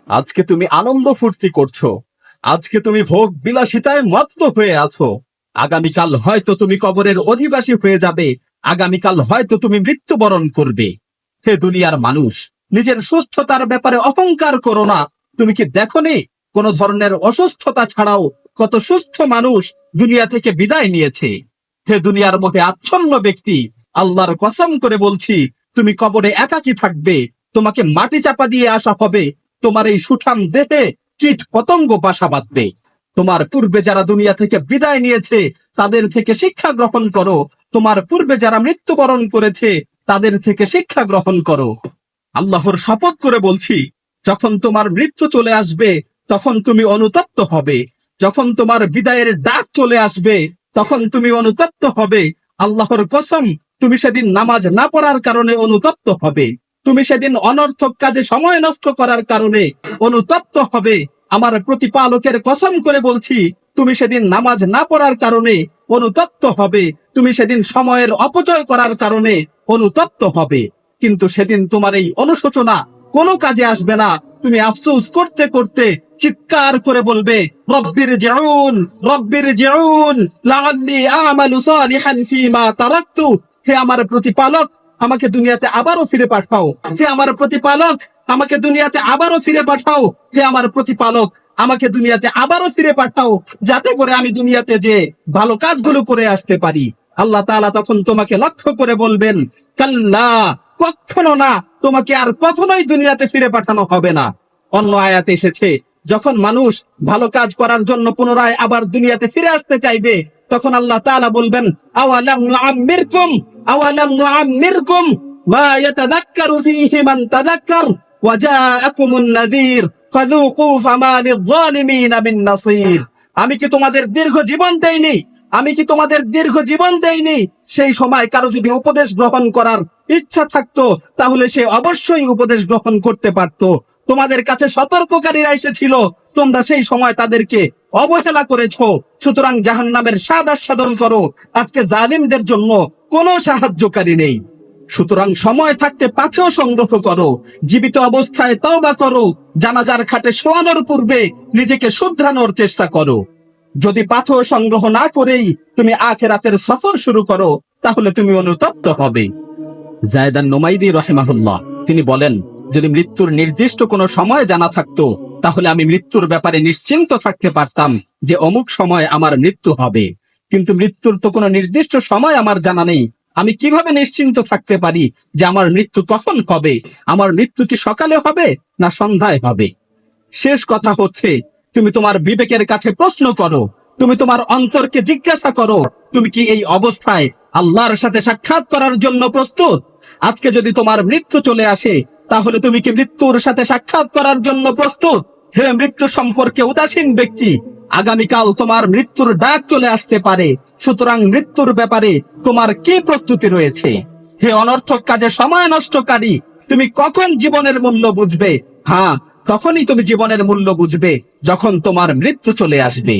আজকে তুমি আনন্দ ফুর্তি করছো, আজকে তুমি ভোগ বিলাসিতায় মত্ত হয়ে আছো। আগামীকাল হয়তো তুমি কবরের অধিবাসী হয়ে যাবে, আগামীকাল হয়তো তুমি মৃত্যুবরণ করবে। হে দুনিয়ার মানুষ, নিজের সুস্থতার ব্যাপারে অহংকার করো না। তুমি কি দেখোনি কোন ধরনের অসুস্থতা ছাড়াও কত সুস্থ মানুষ দুনিয়া থেকে বিদায় নিয়েছে? হে দুনিয়ার মোহে আচ্ছন্ন ব্যক্তি, আল্লাহর কসম করে বলছি, তুমি কবরে একাকী থাকবে, তোমাকে মাটি চাপা দিয়ে আসা হবে, তোমার এই সুঠাম দেহে কীট পতঙ্গ বাসা বাঁধবে। তোমার পূর্বে যারা দুনিয়া থেকে বিদায় নিয়েছে তাদের থেকে শিক্ষা গ্রহণ করো, তোমার পূর্বে যারা মৃত্যুবরণ করেছে তাদের থেকে শিক্ষা গ্রহণ করো। আল্লাহর শপথ করে বলছি, যখন তোমার মৃত্যু চলে আসবে তখন তুমি অনুতপ্ত হবে, যখন তোমার বিদায়ের ডাক চলে আসবে তখন তুমি অনুতপ্ত হবে। আল্লাহর কসম, তুমি সেদিন নামাজ না পড়ার কারণে অনুতপ্ত হবে, তুমি সেদিন অনর্থক কাজে সময় নষ্ট করার কারণে অনুতপ্ত হবে। আমার প্রতিপালকের কসম করে বলছি, তুমি সেদিন নামাজ না পড়ার কারণে অনুতপ্ত হবে, তুমি সেদিন সময়ের অপচয় করার কারণে অনুতপ্ত হবে। কিন্তু সেদিন তোমার এই অনুশোচনা কোনো কাজে আসবে না। তুমি আফসোস করতে করতে চিৎকার করে বলবে, রব্বির জিউন, রব্বির জিউন লাআল্লি আমালু সালিহান ফীমা তারাকতু। হে আমার প্রতিপালক, আমাকে দুনিয়াতে আবারও ফিরে পাঠাও। হে আমার প্রতিপালক, আমাকে দুনিয়াতে আবারও ফিরে পাঠাও। হে আমার প্রতিপালক, আমাকে দুনিয়াতে আবারও ফিরে পাঠাও, যাতে করে আমি দুনিয়াতে যে ভালো কাজগুলো করে আসতে পারি। আল্লাহ তাআলা তখন তোমাকে লক্ষ্য করে বলবেন, কাল্লা, কখনো না, তোমাকে আর কখনোই দুনিয়াতে ফিরে পাঠানো হবে না। অন্য আয়াতে এসেছে, যখন মানুষ ভালো কাজ করার জন্য পুনরায় আবার দুনিয়াতে ফিরে আসতে চাইবে, তখন আল্লাহ তাআলা বলবেন, আওয়ালাম নুআম্মিরকুম, আওয়ালাম নুআম্মিরকুম মা ইয়াতাযাক্কারু ফীহি মান তাযাক্কার ওয়া জাআকুমুন নাযীর ফাযুকু ফামা লিয-যালিমিনা মিন নাসীর। আমি কি তোমাদের দীর্ঘ জীবন দেইনি? আমি কি তোমাদের দীর্ঘ জীবন দেইনি? সেই সময় কারো যদি উপদেশ গ্রহণ করার ইচ্ছা থাকতো তাহলে সে অবশ্যই উপদেশ গ্রহণ করতে পারতো। তোমাদের কাছে সতর্ককারীরা এসেছিল, তোমরা সেই সময় তাদেরকে অবহেলা করেছো। সুতরাং জাহান্নামের স্বাদ আস্বাদন করো। আজকে জালিমদের জন্য কোনো সাহায্যকারী নেই। সুতরাং সময় থাকতে পাথেয় সংগ্রহ করো, জীবিত অবস্থায় তওবা করো, জানাজার খাটে শোয়ানোর পূর্বে নিজেকে শুধরানোর চেষ্টা করো। যদি পাথেয় সংগ্রহ না করেই তুমি আখিরাতের সফর শুরু করো তাহলে তুমি অনুতপ্ত হবে। যায়েদান নুমাইরি রাহিমাহুল্লাহ তিনি বলেন, যদি মৃত্যুর নির্দিষ্ট কোনো সময় জানা থাকতো তাহলে আমি মৃত্যুর ব্যাপারে নিশ্চিন্ত থাকতে পারতাম যে অমুক সময় আমার মৃত্যু হবে। কিন্তু মৃত্যুর তো কোনো নির্দিষ্ট সময় আমার জানা নেই, আমি কিভাবে নিশ্চিন্ত থাকতে পারি যে আমার মৃত্যু কখন হবে? আমার মৃত্যু কি সকালে হবে না সন্ধ্যায় হবে? শেষ কথা হচ্ছে, তুমি তোমার বিবেকের কাছে প্রশ্ন করো, তুমি তোমার অন্তরকে জিজ্ঞাসা করো, তুমি কি এই অবস্থায় আল্লাহর সাথে সাক্ষাৎ করার জন্য প্রস্তুত? আজকে যদি তোমার মৃত্যু চলে আসে তাহলে তুমি কি মৃত্যুর সাথে সাক্ষাৎ করার জন্য প্রস্তুত? হে মৃত্যু সম্পর্কে উদাসীন ব্যক্তি, আগামীকাল তোমার মৃত্যুর ডাক চলে আসতে পারে, সুতরাং মৃত্যুর ব্যাপারে তোমার কি প্রস্তুতি রয়েছে? হে অনর্থক কাজে সময় নষ্টকারী, তুমি কখন জীবনের মূল্য বুঝবে? হ্যাঁ, তখনই তুমি জীবনের মূল্য বুঝবে যখন তোমার মৃত্যু চলে আসবে।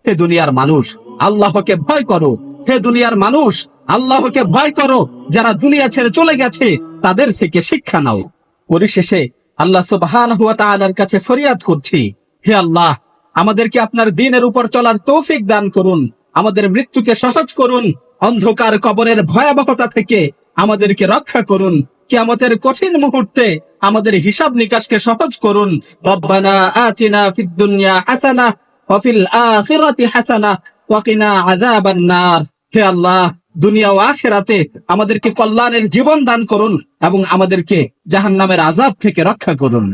হে দুনিয়ার মানুষ, আল্লাহকে ভয় করো। হে দুনিয়ার মানুষ, আল্লাহকে ভয় করো। যারা দুনিয়া ছেড়ে চলে গেছে তাদের থেকে শিক্ষা নাও। পরিশেষে আল্লাহ সুবহানাহু ওয়া তাআলার কাছে ফরিয়াদ করছি, হে আল্লাহ, আমাদেরকে আপনার দ্বীনের উপর চলার তৌফিক দান করুন, আমাদের মৃত্যুকে সহজ করুন, অন্ধকার কবরের ভয়াবহতা থেকে আমাদেরকে রক্ষা করুন, কিয়ামতের কঠিন মুহূর্তে আমাদের হিসাব নিকাশকে সহজ করুন। রব্বানা আতিনা ফিদ দুনিয়া হাসানাহ ওয়া ফিল আখিরাতি হাসানাহ ওয়া কিনা আযাবান নার। হে আল্লাহ, দুনিয়া ও আখিরাতে আমাদেরকে কল্যাণের জীবন দান করুন এবং আমাদেরকে জাহান্নামের আযাব থেকে রক্ষা করুন।